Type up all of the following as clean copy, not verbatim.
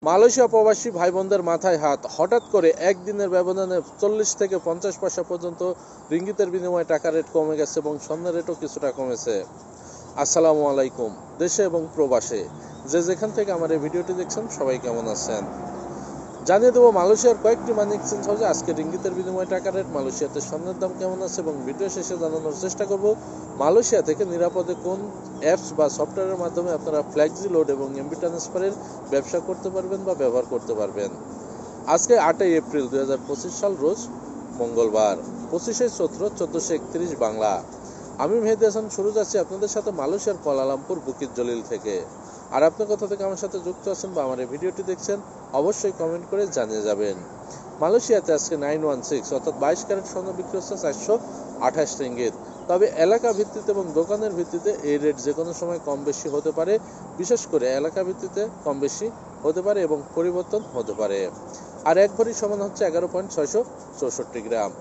Malaysia প্রবাসী ভাই বোনদের মাথায় হাত, হঠাৎ করে একদিনের ব্যবধানে 40 থেকে 50 পয়সা পর্যন্ত রিঙ্গিতের বিনিময়ে টাকা রেট কমে গেছে এবং স্বর্ণের রেটও কিছুটা কমেছে। আসসালামু আলাইকুম। দেশে এবং প্রবাসে যে যেখান থেকে আমার এই ভিডিওটি দেখছেন সবাই কেমন আছেন জানিয়ে দেবো মালয়েশিয়ার কয়েকটি মানি এক্সচেঞ্জ হাউসে আজকে রিঙ্গিতের বিনিময়ে টাকা রেট, মালয়েশিয়াতে স্বর্ণের দাম কেমন আছে এবং ভিডিও শেষে জানানোর চেষ্টা করব মালয়েশিয়া থেকে নিরাপদে কোন অ্যাপস বা সফটওয়্যারের মাধ্যমে আপনারা ফ্লেক্সি লোড এবং এমবি ট্রান্সফারের ব্যবসা করতে পারবেন বা ব্যবহার করতে পারবেন। আজকে 8 এপ্রিল 2025 সাল, রোজ মঙ্গলবার, 25শে চৈত্র 1431 বাংলা। আমি মেহেদী হাসান সুরজ আছি আপনাদের সাথে মালয়েশিয়ার কুয়ালালামপুর বুকিত জলিল থেকে। আর আপনি কোথা থেকে আমার সাথে যুক্ত আছেন বা আমার এই ভিডিওটি দেখছেন অবশ্যই কমেন্ট করে জানিয়ে যাবেন। মালয়েশিয়াতে আজকে 916 অর্থাৎ 22 ক্যারেট স্বর্ণ বিক্রি হচ্ছে 428 রিঙ্গিত। তবে এলাকা ভিত্তিতে এবং দোকানের ভিত্তিতে এই রেট যে কোনো সময় কম বেশি হতে পারে, বিশেষ করে এলাকা ভিত্তিতে কম বেশি হতে পারে এবং পরিবর্তন হতে পারে। আর এক ভরি সমান হচ্ছে 11.664 গ্রাম।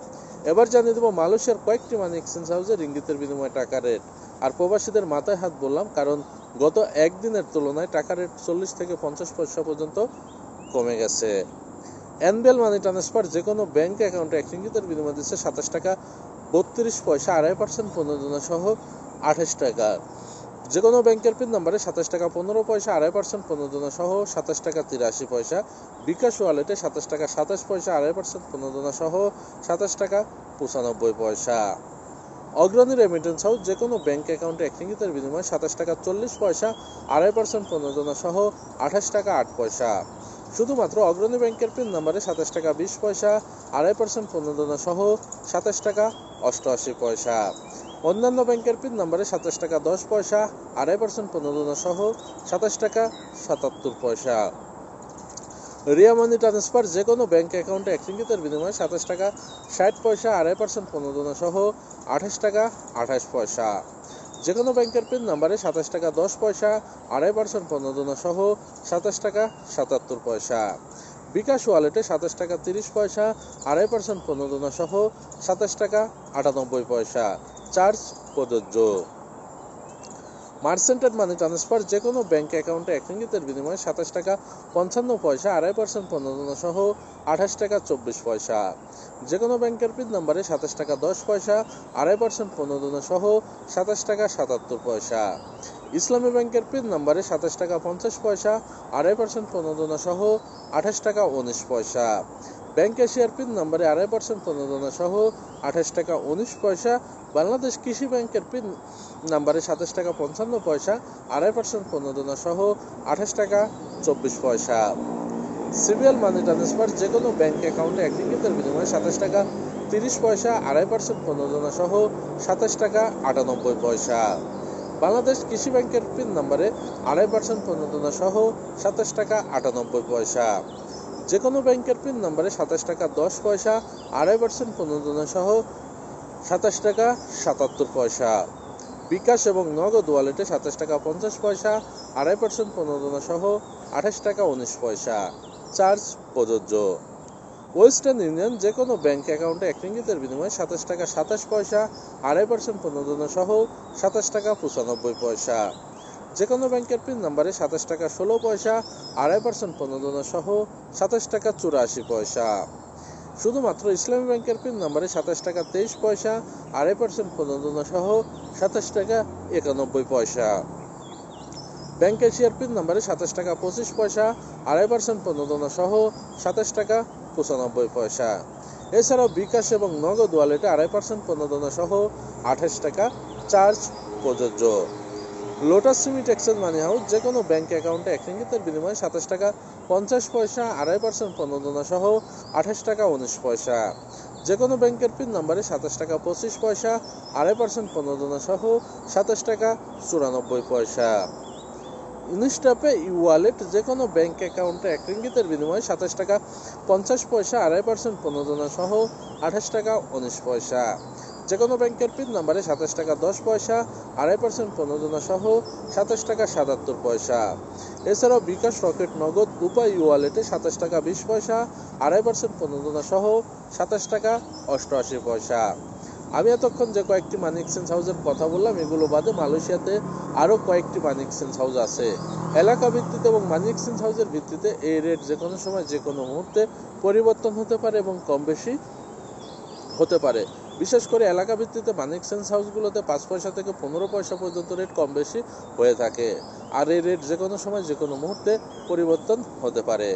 এবার জানিয়ে দেবো মালয়েশিয়ার কয়েকটি মানি এক্সচেঞ্জ হাউসে রিঙ্গিতের বিনিময়ে টাকা রেট। আর প্রবাসীদের মাথায় হাত বললাম, কারণ গত একদিনের তুলনায় টাকা রেট 40 থেকে 50 পয়সা পর্যন্ত কমে গেছে। এনবিএল মানি ট্রান্সফার যে কোনো ব্যাংক অ্যাকাউন্টে 1 রিঙ্গিতের বিনিময়ে দিচ্ছে 27 টাকা 32 পয়সা, 2.5% প্রণোদনা সহ 28 টাকা। যে কোনো ব্যাংকের পিন নম্বরে 27 টাকা 15 পয়সা, 2.5% প্রণোদনা সহ 27 টাকা 83 পয়সা। বিকাশ ওয়ালেটে 27 টাকা 27 পয়সা, 2.5% প্রণোদনা সহ 27 টাকা 95 পয়সা। অগ্রণী রেমিটেন্স হাউস যে কোনো ব্যাংক অ্যাকাউন্টে 1 রিঙ্গিতের বিনিময়ে 27 টাকা 40 পয়সা, 2.5% প্রণোদনা সহ 28 টাকা 8 পয়সা। শুধুমাত্র অগ্রণী ব্যাংকের পিন নম্বরে 27 টাকা 20 পয়সা, 2.5% প্রণোদনা সহ 27 টাকা 88 পয়সা। অন্যান্য ব্যাংকের পিন নম্বরে 27 টাকা 10 পয়সা, 2.5% প্রণোদনা সহ 27 টাকা 77 পয়সা। রিয়া মানি ট্রান্সফার যে কোনো ব্যাংক অ্যাকাউন্টে 1 রিঙ্গিতের বিনিময়ে 27 টাকা 60 পয়সা, 2.5% প্রণোদনা সহ 28 টাকা 28 পয়সা। যে কোনো ব্যাংকের পিন নম্বরে 27 টাকা 10 পয়সা, 2.5% প্রণোদনা সহ 27 টাকা 77 পয়সা। বিকাশ ওয়ালেটে 27 টাকা 30 পয়সা, 2.5% প্রণোদনা সহ 27 টাকা 98 পয়সা। চার্জ প্রযোজ্য। মার্সেন্টেড মানি ট্রান্সফার যে কোনো ব্যাংক অ্যাকাউন্টে 1 রিঙ্গিতের বিনিময়ে 27 টাকা 55 পয়সা, 2.5% প্রণোদনা সহ 28 টাকা 24 পয়সা। যে কোনো ব্যাংকের পিন নম্বরে 27 টাকা 10 পয়সা, 2.5% প্রণোদনা সহ 27 টাকা 77 পয়সা। ইসলামী ব্যাংকের পিন নম্বরে 27 টাকা 50 পয়সা, 2.5% প্রণোদনা সহ 28 টাকা 19 পয়সা। ব্যাংক এশিয়ার পিন নম্বরে 2.5% প্রণোদনা সহ 28 টাকা 19 পয়সা। বাংলাদেশ কৃষি ব্যাংকের পিন নম্বরে 27 টাকা 55 পয়সা, 2.5% প্রণোদনা সহ 28 টাকা 24 পয়সা। সিবিএল মানি ট্রান্সফার যে কোনো ব্যাংক অ্যাকাউন্টে 1 রিঙ্গিতের বিনিময়ে 27 টাকা 30 পয়সা, 2.5% প্রণোদনা সহ 27 টাকা 98 পয়সা। বাংলাদেশ কৃষি ব্যাংকের পিন নম্বরে 2.5% প্রণোদনা সহ 27 টাকা 98 পয়সা। যে কোনো ব্যাংকের পিন নম্বরে 27 টাকা 10 পয়সা, 2.5% প্রণোদনা সহ 27 টাকা 77 পয়সা। বিকাশ এবং নগদ ওয়ালেটে 27 টাকা 50 পয়সা, 2.5% প্রণোদনা সহ 28 টাকা 19 পয়সা। চার্জ প্রযোজ্য। ওয়েস্টার্ন ইউনিয়ন যে কোনো ব্যাংক অ্যাকাউন্টে 1 রিঙ্গিতের বিনিময়ে 27 টাকা 27 পয়সা, 2.5% প্রণোদনা সহ 27 টাকা 95 পয়সা। যে কোনো ব্যাংকের পিন নম্বরে 27 টাকা 16 পয়সা, 2.5% প্রণোদনা সহ 27 টাকা 84 পয়সা। শুধুমাত্র ইসলামী ব্যাংকের পিন নম্বরে 27 টাকা 23 পয়সা, 2.5% প্রণোদনা সহ 27 টাকা 91 পয়সা। ব্যাংক এশিয়ার পিন নম্বরে 27 টাকা 25 পয়সা, 2.5% প্রণোদনা সহ 27 টাকা 95 পয়সা। এছাড়াও বিকাশ এবং নগদ ওয়ালেটে 2.5% প্রণোদনা সহ 28 টাকা চার্জ প্রযোজ্য। লোটাস সিমেন্ট এক্সচেঞ্জ মানি হাউস যে কোনো ব্যাংক অ্যাকাউন্টে 1 রিঙ্গিতের বিনিময়ে 27 টাকা 50 পয়সা, 2.5% প্রণোদনা সহ 28 টাকা 19 পয়সা। যে কোনো ব্যাংকের পিন নম্বরে 27 টাকা 25 পয়সা, 2.5% প্রণোদনা সহ 27 টাকা 94 পয়সা। ইনস্টাপে ওয়ালেট যে কোনো ব্যাংক অ্যাকাউন্টে 1 রিঙ্গিতের বিনিময়ে 27 টাকা 50 পয়সা, 2.5% প্রণোদনা সহ 28 টাকা 19 পয়সা। যে কোনো ব্যাংকের পিন নম্বরে 27 টাকা 10 পয়সা, 2.5% প্রণোদনা সহ 27 টাকা 77 পয়সা। এছাড়াও বিকাশ, রকেট, নগদ, উপায় ওয়ালেটে 27 টাকা 20 পয়সা, 2.5% প্রণোদনা সহ 27 টাকা 88 পয়সা। আমি এতক্ষণ যে কয়েকটি মানি এক্সচেঞ্জ হাউসের কথা বললাম, এগুলো বাদে মালয়েশিয়াতে আরও কয়েকটি মানি এক্সচেঞ্জ হাউস আছে। এলাকা ভিত্তিতে এবং মানি এক্সচেঞ্জ হাউসের ভিত্তিতে এই রেট যে কোনো সময় যে কোনো মুহূর্তে পরিবর্তন হতে পারে এবং কম বেশি হতে পারে। বিশেষ করে এলাকা ভিত্তিতে মানি এক্সচেঞ্জ হাউসগুলোতে 5 পয়সা থেকে 15 পয়সা পর্যন্ত রেট কম বেশি হয়ে থাকে। আর এই রেট যে কোনো সময় যে কোনো মুহূর্তে পরিবর্তন হতে পারে।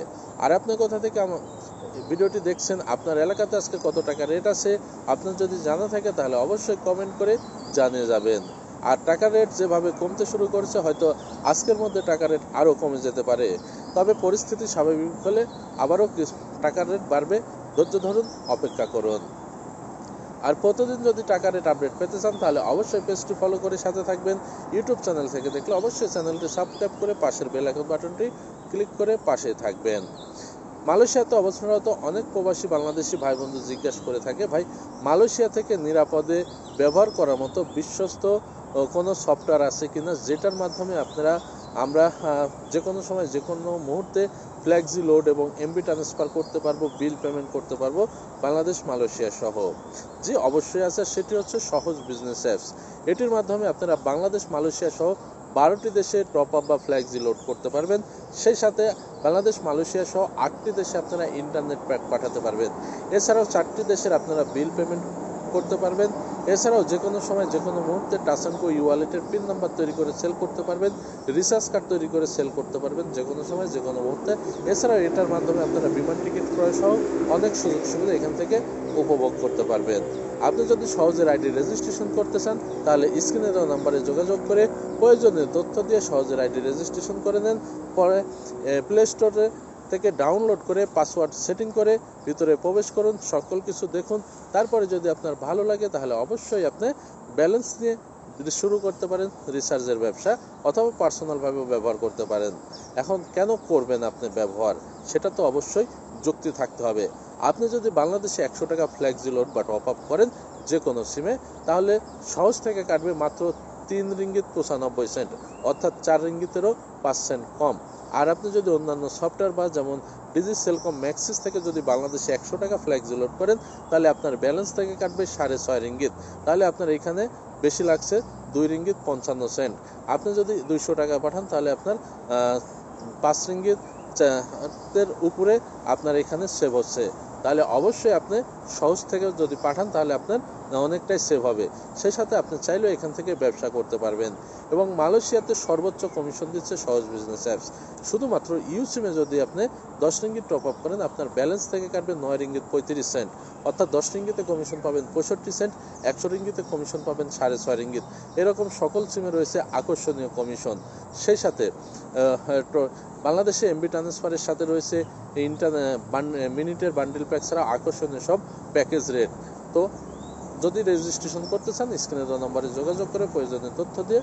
আর আপনি কোথা থেকে ভিডিওটি দেখছেন, আপনার এলাকাতে আজকে কত টাকা রেট আছে, আপনার যদি জানা থাকে তাহলে অবশ্যই কমেন্ট করে জানিয়ে যাবেন। আর টাকার রেট যেভাবে কমতে শুরু করেছে, হয়তো আজকের মধ্যে টাকার রেট আরও কমে যেতে পারে। তবে পরিস্থিতি স্বাভাবিক হলে আবারও টাকার রেট বাড়বে, ধৈর্য ধরুন, অপেক্ষা করুন। আর প্রতিদিন যদি টাকা রেট আপডেট পেতে চান তাহলে অবশ্যই পেজটি ফলো করে সাথে থাকবেন। ইউটিউব চ্যানেল থেকে দেখলে অবশ্যই চ্যানেলটি সাবস্ক্রাইব করে পাশের বেল আইকন বাটনটি ক্লিক করে পাশে থাকবেন। মালয়েশিয়াতে অবস্থানরত অনেক প্রবাসী বাংলাদেশি ভাই বন্ধু জিজ্ঞাসা করে থাকে, ভাই মালয়েশিয়া থেকে নিরাপদে ব্যবহার করার মতো বিশ্বস্ত কোনো সফটওয়্যার আছে কিনা, যেটার মাধ্যমে আমরা যে কোনো সময় যে কোনো মুহূর্তে ফ্লেক্সি লোড এবং এমবি ট্রান্সফার করতে পারবো, বিল পেমেন্ট করতে পারবো বাংলাদেশ মালয়েশিয়া সহ। যে অবশ্যই আছে, সেটি হচ্ছে সহজ বিজনেস অ্যাপস। এটির মাধ্যমে আপনারা বাংলাদেশ মালয়েশিয়া সহ 12টি দেশে টপ আপ বা ফ্লেক্সি লোড করতে পারবেন। সেই সাথে বাংলাদেশ মালয়েশিয়া সহ 8টি দেশে আপনারা ইন্টারনেট প্যাক পাঠাতে পারবেন। এছাড়াও 4টি দেশের আপনারা বিল পেমেন্ট করতে পারবেন। এছাড়াও যে কোনো সময় যে কোনো মুহূর্তে টাচ অ্যান্ড গো ওয়ালেটের পিন নাম্বার তৈরি করে সেল করতে পারবেন, রিচার্জ কার্ড তৈরি করে সেল করতে পারবেন যে কোনো সময় যে কোনো মুহূর্তে। এছাড়াও এটার মাধ্যমে আপনারা বিমান টিকিট ক্রয় সহ অনেক সুযোগ সুবিধা এখান থেকে উপভোগ করতে পারবেন। আপনি যদি সহজের আইডি রেজিস্ট্রেশন করতে চান তাহলে স্ক্রিনে দেওয়া নাম্বারে যোগাযোগ করে প্রয়োজনীয় তথ্য দিয়ে সহজের আইডি রেজিস্ট্রেশন করে নেন। পরে প্লে স্টোরে থেকে ডাউনলোড করে পাসওয়ার্ড সেটিং করে ভিতরে প্রবেশ করুন, সকল কিছু দেখুন। তারপরে যদি আপনার ভালো লাগে তাহলে অবশ্যই আপনি ব্যালেন্স নিয়ে শুরু করতে পারেন রিচার্জের ব্যবসা, অথবা পার্সোনালভাবেও ব্যবহার করতে পারেন। এখন কেন করবেন আপনি ব্যবহার, সেটা তো অবশ্যই যুক্তি থাকতে হবে। আপনি যদি বাংলাদেশে 100 টাকা ফ্লেক্সি লোড বা টপ আপ করেন যে কোনো সিমে, তাহলে সহজ থেকে কাটবে মাত্র 3 রিঙ্গিত 95 সেন্ট, অর্থাৎ 4 রিঙ্গিতেরও 5 সেন্ট কম। আর আপনি যদি অন্যান্য সফটওয়্যার বা যেমন ডিজিসেলকম ম্যাক্সিস থেকে যদি বাংলাদেশে 100 টাকা ফ্লেক্সি লোড করেন, তাহলে আপনার ব্যালেন্স থেকে কাটবে 6.5 রিঙ্গিত। তাহলে আপনার এখানে বেশি লাগছে 2 রিঙ্গিত 55 সেন্ট। আপনি যদি 200 টাকা পাঠান তাহলে আপনার 5 রিঙ্গিত এর উপরে আপনার এখানে সেভ হচ্ছে। তাহলে অবশ্যই আপনি সহজ থেকে যদি পাঠান তাহলে আপনার অনেকটাই সেভ হবে। সেই সাথে আপনি চাইলেও এখান থেকে ব্যবসা করতে পারবেন। এবং মালয়েশিয়াতে সর্বোচ্চ কমিশন দিচ্ছে সহজ বিজনেস অ্যাপস। শুধুমাত্র ইউসিমে যদি আপনি 10 রিঙ্গিত টপ আপ করেন, আপনার ব্যালেন্স থেকে কাটবে 9 রিঙ্গিত 35 সেন্ট, অর্থাৎ 10 রিঙ্গিতে কমিশন পাবেন 65 সেন্ট, 100 রিঙ্গিতে কমিশন পাবেন 6.5 রিঙ্গিত। এরকম সকল সিমে রয়েছে আকর্ষণীয় কমিশন। সেই সাথে বাংলাদেশে এমবি ট্রান্সফারের সাথে রয়েছে মিনিটের বান্ডিল প্যাক ছাড়া আকর্ষণীয় সব প্যাকেজ রেট। তো যদি রেজিস্ট্রেশন করতে চান স্ক্রিনে দেওয়া নম্বরে যোগাযোগ করে প্রয়োজনীয় তথ্য দিয়ে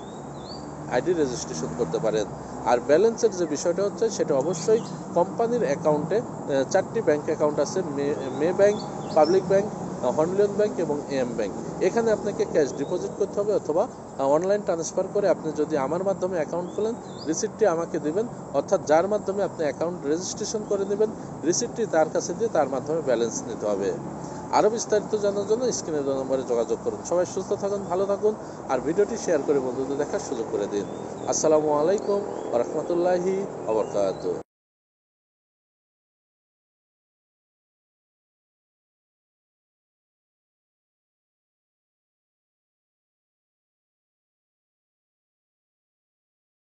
আইডি রেজিস্ট্রেশন করতে পারেন। আর ব্যালেন্সের যে বিষয়টা হচ্ছে, সেটা অবশ্যই কোম্পানির অ্যাকাউন্টে 4টি ব্যাংক অ্যাকাউন্ট আছে, মে ব্যাংক, পাবলিক ব্যাংক, হর্নলিয়ন ব্যাংক এবং এম ব্যাংক। এখানে আপনাকে ক্যাশ ডিপোজিট করতে হবে অথবা অনলাইন ট্রান্সফার করে আপনি যদি আমার মাধ্যমে অ্যাকাউন্ট খোলেন, রিসিপ্টটি আমাকে দিবেন, অর্থাৎ যার মাধ্যমে আপনি অ্যাকাউন্ট রেজিস্ট্রেশন করে নেবেন, রিসিপ্টটি তার কাছে দিয়ে তার মাধ্যমে ব্যালেন্স নিতে হবে। আরও বিস্তারিত জানার জন্য স্ক্রিনে দেওয়া নম্বরে যোগাযোগ করুন। সবাই সুস্থ থাকুন, ভালো থাকুন, আর ভিডিওটি শেয়ার করে বন্ধুদের দেখার সুযোগ করে দিন। আসসালামু আলাইকুম ওয়া রাহমাতুল্লাহি ওয়া বারাকাতুহু।